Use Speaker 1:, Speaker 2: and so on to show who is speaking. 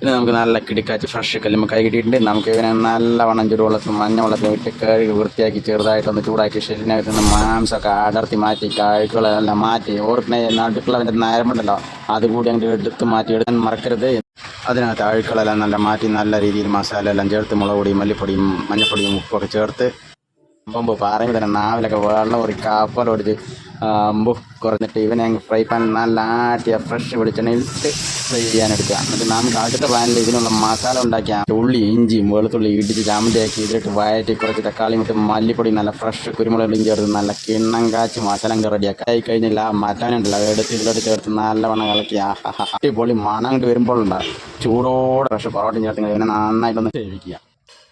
Speaker 1: പിന്നെ നമുക്ക് നല്ല കിടിക്കാച്ച് ഫ്രഷ് കല്ലുമ്പോൾ കൈ കിട്ടിയിട്ടുണ്ട്. നമുക്ക് ഇവനെ നല്ലവണ്ണം ചുടുവെള്ളത്തിൽ മഞ്ഞ വെള്ളത്തിൽ ഇട്ട് കഴുകി വൃത്തിയാക്കി ചെറുതായിട്ടൊന്ന് ചൂടാക്കി ശരീരത്തിനകത്ത് നിന്ന് മാംസമൊക്കെ അടർത്തി മാറ്റി കഴുക്കുകളെല്ലാം മാറ്റി ഓർക്കണ നടുക്കുള്ളവൻ്റെ നരമ്പുണ്ടല്ലോ അതുകൂടി അങ്ങോട്ട് എടുത്ത് മാറ്റി എടുക്കാൻ മറക്കരുത്. അതിനകത്ത് അഴുക്കളെല്ലാം നല്ല മാറ്റി നല്ല രീതിയിൽ മസാല എല്ലാം ചേർത്ത് മുളക് പൊടിയും മല്ലിപ്പൊടിയും മഞ്ഞപ്പൊടിയും ഉപ്പൊക്കെ ചേർത്ത് മുമ്പ് പറയുമ്പോൾ തന്നെ നാവിലൊക്കെ വെള്ളം ഒരു കാപ്പൽ ഓടിച്ച് അമ്പു കുറഞ്ഞിട്ട് ഇവനെ അങ്ങ് ഫ്രൈ പാൻ നല്ല ആട്ടിയ ഫ്രഷ് വെളിച്ചെണ്ണയിൽ ഇട്ട് ഫ്രൈ ചെയ്യാനെടുക്കുക. എന്നിട്ട് നമുക്ക് അടുത്ത പാനിൽ ഇതിനുള്ള മസാല ഉണ്ടാക്കിയ ഉള്ളി ഇഞ്ചിയും വെളുത്തുള്ളി ഇടിച്ച് ചാമ്പയാക്കി ഇതിലിട്ട് വയറ്റി കുറച്ച് തക്കാളിയും ഇട്ട് മല്ലിപ്പൊടി നല്ല ഫ്രഷ് കുരുമുളകും ചേർത്ത് നല്ല കിണ്ണം കാച്ചി മസാല റെഡിയാക്കി ആയി കഴിഞ്ഞില്ല മറ്റാനുണ്ടല്ലോ എടുത്ത് ഇതിലോട്ട് ചേർത്ത് നല്ലവണ്ണം ഇളക്കി അടിപൊളി മണം അങ്ങോട്ട് വരുമ്പോഴുണ്ടാകും ചൂടോടെ ഫ്രഷ് പൊറോട്ടയും ചേർത്ത് ഇവനെ നന്നായിട്ടൊന്ന് സേവിക്കുക.